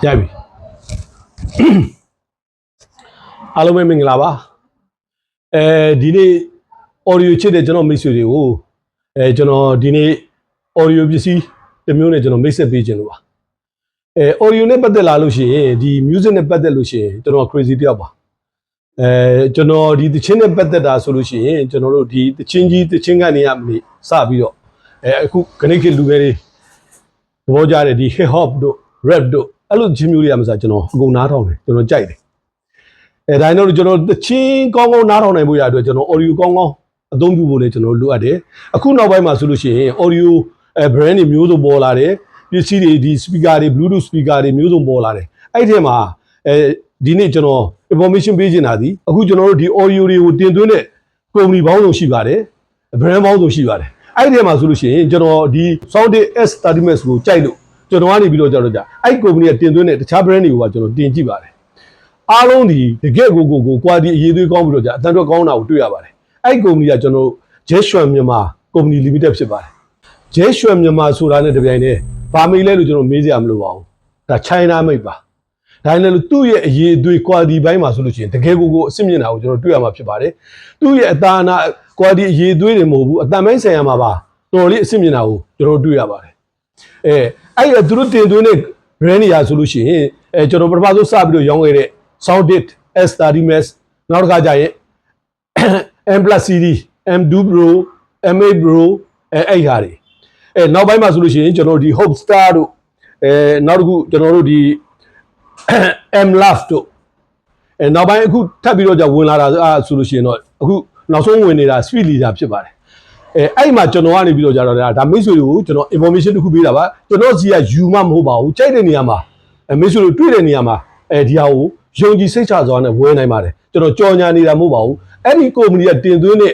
ရပြီအားလုံးပဲမင်္ဂလာပါဒီနေ့ audio ချစ်တဲ့ကျွန်တော်မိတ်ဆွေတွေကိုကျွန်တော်ဒီနေ့ audio ပစ္စည်းတစ်မျိုးနဲ့ကျွန်တော်မိတ်ဆက်ပေးခြင်းလို့ပါaudio နဲ့ပတ်သက်လာလို့ရှိရင်ဒီ music နဲ့ပတ်သက်လို့ရှိရင်ကျွန်တော် crazy တယောက်ပါကျွန်တော်ဒီသချင်းနဲ့ပတ်သက်တာဆိုလို့ရှိရင်ကျွန်တော်တို့ဒီသချင်းကြီးသချင်းကနေရမလို့စပြီးတော့အခုခဏခေတ်လူငယ်တွေသဘောကျတဲ့ဒီ hip hop တို့ rap တို့အဲ့လိုချင်းမျိုးတွေကမှစကျွန်တော်အကုန်နားထောင်တယ်ကျွန်တော်ကြိုက်တယ်ဒါကြောင့်ကျွန်တော်သချင်းကောင်းကောင်းနားထောင်နိုင်ဖို့ရအတွက်ကျွန်တော် audio ကောင်းကောင်းအသုံးပြုဖို့လည်းကျွန်တော်လိုအပ်တယ်အခုနောက်ပိုင်းမှာဆိုလို့ရှိရင် audio brand တွေမျိုးစုံပေါ်လာတယ်ပစ္စည်းတွေဒီ speaker တွေ bluetooth speaker တွေမျိုးစုံပေါ်လာတယ်အဲ့ဒီထဲမှာဒီနေ့ကျွန်တော် information ပေးချင်တာဒီအခုကျွန်တော်တို့ဒီ audio တွေကိုတင်သွင်းတဲ့ company ပေါင်းစုံရှိပါတယ် brand ပေါင်းစုံရှိပါတယ်အဲ့ဒီထဲမှာဆိုလို့ရှိရင်ကျွန်တော်ဒီ Soundit S30 Max ကိုကြိုက်လို့ကျွန်တော်ကနေပြီးတော့ကြတော့အဲ့ company ကတင်သွင်းတဲ့တခြား brand တွေကိုပါကျွန်တော်တင်ကြည့်ပါတယ်အားလုံးဒီတကယ့်ကို quality အရေးသွေးကောင်းပြီးတော့အတန်တော့ကောင်းတာကိုတွေ့ရပါတယ်အဲ့ company ကကျွန်တော် Jetsuan မြန်မာ company limited ဖြစ်ပါတယ် Jetsuan မြန်မာဆိုတာနဲ့တပြိုင်တည်းဗာမေးလဲလို့ကျွန်တော်မေးစရာမလိုပါဘူးဒါ China made ပါဒါနဲ့လို့သူ့ရဲ့အရေးအသွေး quality ဘိုင်းမှာဆိုလို့ရှိရင်တကယ်ကိုအစ်မြင့်တာကိုကျွန်တော်တွေ့ရမှာဖြစ်ပါတယ်သူ့ရဲ့အသားအနာ quality အရေးအသွေးတွေမဟုတ်ဘူးအတန်ပိုင်းဆိုင်ရာမှာပါတော်တော်လေးအစ်မြင့်တာကိုကျွန်တော်တွေ့ရပါတယ်အဲ့ဒါသူတို့တင်သွင်းတဲ့ brand တွေရာဆိုလို့ရှိရင်ကျွန်တော်ပထမဆုံးစပြီးတော့ရောင်းခဲ့တဲ့ Soundit S30 Max နောက်တစ်ခါကျရင် M+ series M2 Pro M8 Pro အဲ့ဟာတွေနောက်ပိုင်းမှာဆိုလို့ရှိရင်ကျွန်တော်ဒီ Hope Star တို့နောက်တစ်ခုကျွန်တော်တို့ဒီ M Love တို့နောက်ပိုင်းအခုထပ်ပြီးတော့ဝင်လာတာဆိုလို့ရှိရင်တော့အခုနောက်ဆုံးဝင်နေတာ Speed Leader ဖြစ်ပါတယ်အဲ့မှာကျွန်တော်ကနေပြီးတော့ကြတော့ဒါမိတ်ဆွေတွေကိုကျွန်တော် information တစ်ခုပေးတာပါကျွန်တော်စီကယူမှမဟုတ်ပါဘူးကြိုက်တဲ့နေရာမှာမိတ်ဆွေတို့တွေ့တဲ့နေရာမှာဒီဟာကိုယုံကြည်စိတ်ချစွာနဲ့ဝယ်နိုင်ပါတယ်ကျွန်တော်ကြော်ညာနေတာမဟုတ်ပါဘူးအဲ့ဒီ company ကတင်သွင်းတဲ့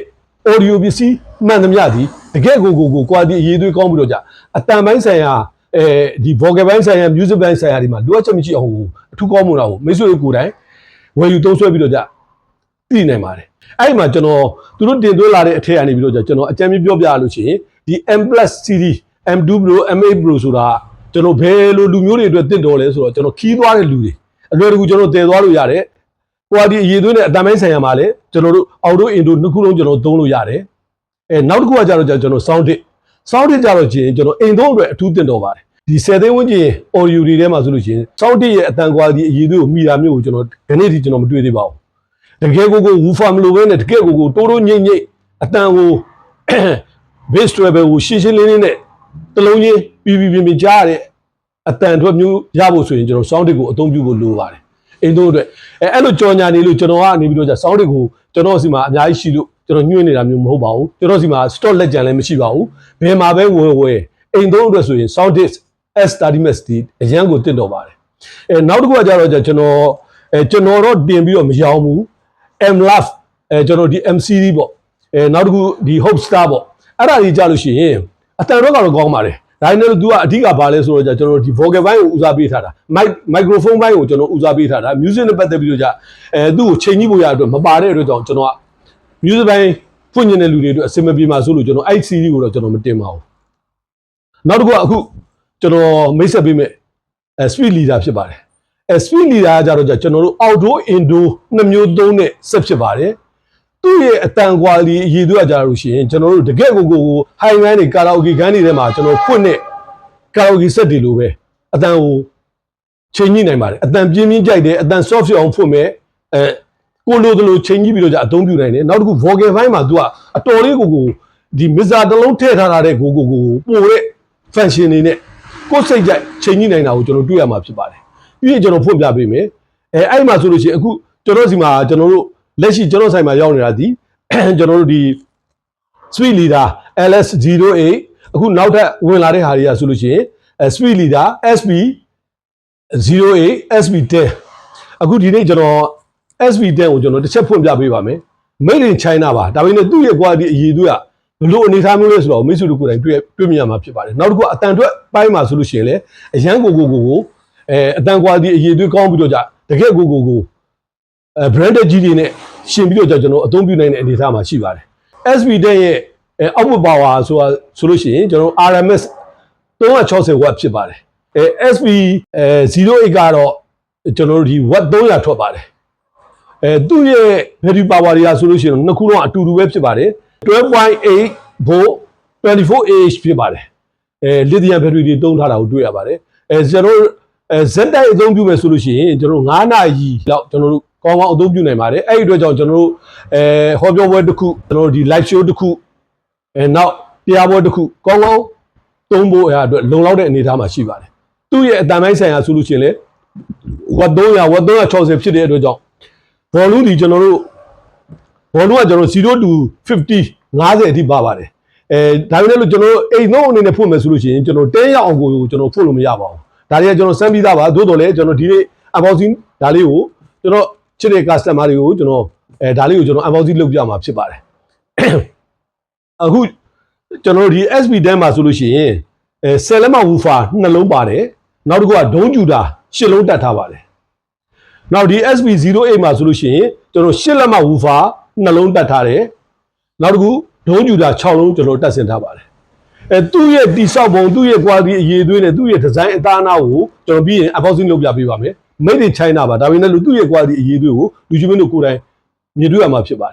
audio ပစ္စည်းမှန်သမျှဒီတကယ့်ကို quality အရေးသွေးကောင်းပြီးတော့အတန်ပိုင်းဆိုင်ရာဒီ vocal ပိုင်းဆိုင်ရာ music ပိုင်းဆိုင်ရာတွေမှာလိုအပ်ချက်မရှိအောင်အထူးကောင်းမွန်တာကိုမိတ်ဆွေတို့ကိုယ်တိုင်ဝယ်ယူသုံးစွဲပြီးတော့သိနိုင်ပါတယ်အဲ့ဒီမှာကျွန်တော်သူတို့တင်သွင်းလာတဲ့အထက်ကနေပြီးတော့ကျွန်တော်အကြံပြုပြောပြရလို့ရှိရင်ဒီ M+ series M2 Pro M8 Pro ဆိုတာကျွန်တော်ဘယ်လိုလူမျိုးတွေအတွက်တင့်တော်လဲဆိုတော့ကျွန်တော်ခီးသွားတဲ့လူတွေအလွယ်တကူကျွန်တော်တည်သွားလို့ရတယ် quality အရေးသွင်းတဲ့အတန်ပိုင်းဆိုင်ရာမှာလည်းကျွန်တော်တို့ outdoor indoor နှစ်ခုလုံးကျွန်တော်သုံးလို့ရတယ်နောက်တစ်ခုကကြတော့ကျွန်တော် Soundit ကြတော့ချင်းကျွန်တော်အိမ်သုံးအတွက်အထူးတင့်တော်ပါတယ်ဒီ10သိန်းဝန်းကျင် audio တွေထဲမှာဆိုလို့ရှိရင် Soundit ရဲ့အတန် quality အရေးသွေးကိုမိတာမျိုးကိုကျွန်တော်ဒီနေ့ထိကျွန်တော်မတွေ့သေးပါဘူးတကယ်ကို woofer မလိုဘဲနဲ့တကယ်ကိုတိုးညိမ့်အတန်ကို bass treble ကိုရှင်းလင်းနဲ့တလုံးချင်းပြကြားရတဲ့အတန်ထွက်မျိုးရဖို့ဆိုရင်ကျွန်တော် Soundit ကိုအသုံးပြုဖို့လိုပါတယ်အိမ်သုံးအတွက်အဲ့လိုကြော်ညာနေလို့ကျွန်တော်ကနေပြီးတော့Soundit ကိုကျွန်တော်စီမှာအများကြီးရှိလို့ကျွန်တော်ညွှန်းနေတာမျိုးမဟုတ်ပါဘူးကျွန်တော်စီမှာ stock လက်ကျန်လည်းမရှိပါဘူးဘယ်မှာပဲဝယ်အိမ်သုံးအတွက်ဆိုရင် Soundit S30 Max ဒီအရန်ကိုတင့်တော်ပါတယ်နောက်တစ်ခုကကြတော့ကျွန်တော်တော့တင်ပြီးတော့မရောဘူး M Love ကျွန်တော်ဒီ M series ပေါ့နောက်တစ်ခုဒီ Hope Star ပေါ့အဲ့ဒါကြီးကြလို့ရှိရင်အတန်တော့ကတော့ကောင်းပါတယ်ဒါနဲ့လို့ तू ကအဓိကဘာလဲဆိုတော့ကျွန်တော်ဒီ vocal ဘိုင်းကိုဦးစားပေးထားတာ microphone ဘိုင်းကိုကျွန်တော်ဦးစားပေးထားတာ music နဲ့ပတ်သက်ပြီးတော့သူ့ကိုချိန်ကြီးဖို့ရအတွက်မပါတဲ့အတွက်ကြောင့်ကျွန်တော်က music ဘိုင်းဖွင့်နေတဲ့လူတွေအတွက်အဆင်မပြေမှာဆိုလို့ကျွန်တော်အဲ့ series ကိုတော့ကျွန်တော်မတင်ပါဘူးနောက်တစ်ခုကအခုကျွန်တော်မိတ်ဆက်ပေးမယ်Speed Leader ဖြစ်ပါတယ်Speed Leader ကကြတော့ကျွန်တော်တို့ outdoor indoor နှစ်မျိုးသုံးတဲ့ set ဖြစ်ပါတယ်သူ့ရဲ့အတန် quality အရေးသွေးကြလို့ရှိရင်ကျွန်တော်တို့တကယ့်ကို high end တွေ karaoke ခန်းတွေထဲမှာကျွန်တော်ဖွင့်တဲ့ karaoke set တွေလိုပဲအတန်ကိုချိန်ညှိနိုင်ပါတယ်အတန်ပြင်းကြိုက်တယ်အတန် soft ဖြစ်အောင်ဖွင့်မယ်ကိုလိုချိန်ညှိပြီးတော့အသုံးပြုနိုင်တယ်နောက်တစ်ခု vocal ဘိုင်းမှာ तू ကအတော်လေးကိုဒီ mixer တစ်လုံးထည့်ထားတဲ့ပိုတဲ့ function တွေနဲ့ကိုယ်စိတ်ကြိုက်ချိန်ညှိနိုင်တာကိုကျွန်တော်တွေ့ရမှာဖြစ်ပါတယ်ပြီးရင်ကျွန်တော်ဖွင့်ပြပေးမယ်အဲ့မှာဆိုလို့ရှိရင်အခုကျွန်တော်စီမှာကျွန်တော်တို့လက်ရှိကျွန်တော်ဆိုင်မှာရောက်နေတာဒီကျွန်တော်တို့ဒီ Speed Leader LS08 အခုနောက်ထပ်ဝင်လာတဲ့ဟာတွေကဆိုလို့ရှိရင်Speed Leader SB08 SB10 အခုဒီနေ့ကျွန်တော် SB10 ကိုကျွန်တော်တစ်ချက်ဖွင့်ပြပေးပါမယ် Made in China ပါဒါပေမဲ့သူ့ရဲ့ quality အရေးသွေးကဘလို့အနေထားမျိုးလဲဆိုတော့မိတ်ဆွေတို့ကိုယ်တိုင်တွေ့မြင်ရမှာဖြစ်ပါတယ်နောက်တစ်ခုအတန်ထွက်ပိုင်းမှာဆိုလို့ရှိရင်လည်းအရန်ကိုအတန် quality အရေးသွေးကောင်းပြီးတော့တကယ်ကိုbranded ကြီးတွေနဲ့ရှင်ပြီးတော့ကျွန်တော်အသုံးပြုနိုင်တဲ့အနေအထားမှာရှိပါတယ် SB10 ရဲ့ output power ဆိုလို့ရှိရင်ကျွန်တော် RMS 360 watt ဖြစ်ပါတယ် SP 08ကတော့ကျွန်တော်တို့ဒီ watt 300ထွက်ပါတယ်သူ့ရဲ့ battery power တွေကဆိုလို့ရှိရင်နှစ်ခုလုံးအတူတူပဲဖြစ်ပါတယ် 12.8 volt 24Ah ဖြစ်ပါတယ်lithium battery တွေတုံးထားတာကိုတွေ့ရပါတယ်ကျွန်တော်ဇက်တိုက်အသုံးပြုမယ်ဆိုလို့ရှိရင်ကျွန်တော်9နာရီလောက်ကျွန်တော်တို့ကောင်းကောင်းအသုံးပြုနိုင်ပါတယ်အဲ့ဒီအတွက်ကြောင့်ကျွန်တော်တို့ဟောပြောပွဲတစ်ခုကျွန်တော်တို့ဒီ live show တစ်ခုနောက်တရားပွဲတစ်ခုကောင်းကောင်းသုံးဖို့အတွက်လုံလောက်တဲ့အနေအထားမှာရှိပါတယ်သူ့ရဲ့အတန်ပိုင်းဆိုင်ရာဆိုလို့ရှိရင်လေwatt 300 watt 360ဖြစ်တဲ့အတွက်ကြောင့်ဘောလုံးဒီကျွန်တော်တို့ဘောလုံးကကျွန်တော်0 to 50 50အထိပါပါတယ်ဒါပေမဲ့လို့ကျွန်တော်တို့အိမ်လုံးအနေနဲ့ဖွင့်မယ်ဆိုလို့ရှိရင်ကျွန်တော်10ရောက်အောင်ကိုကျွန်တော်ဖွင့်လို့မရပါဘူးဒါတွေကကျွန်တော်စမ်းပြီးသားပါသို့တော်လည်းကျွန်တော်ဒီနေ့ unboxing ဒါလေးကိုကျွန်တော်ချစ်တဲ့ customer တွေကိုကျွန်တော်ဒါလေးကိုကျွန်တော် unboxing လုပ်ပြမှာဖြစ်ပါတယ်အခုကျွန်တော်တို့ဒီ SP10 မှာဆိုလို့ရှိရင်10လက်မ woofer 2လုံးပါတယ်နောက်တစ်ခုကဒုံးကျူတာ10လုံးတက်ထားပါတယ်နောက်ဒီ SP08 မှာဆိုလို့ရှိရင်ကျွန်တော်10လက်မ woofer 2လုံးတက်ထားတယ်နောက်တစ်ခုဒုံးကျူတာ6လုံးကျွန်တော်တက်ဆင်ထားပါတယ်သူ့ရဲ့တိဆောက်ပုံသူ့ရဲ့ quality အရေးအသွေးနဲ့သူ့ရဲ့ design အသားအနာကိုကျွန်တော်ပြီးရင် unboxing လုပ်ပြပေးပါမယ် made in China ပါဒါပေမဲ့လို့သူ့ရဲ့ quality အရေးအသွေးကိုလူချင်းမင်းတို့ကိုယ်တိုင်မြင်တွေ့ရမှာဖြစ်ပါတယ်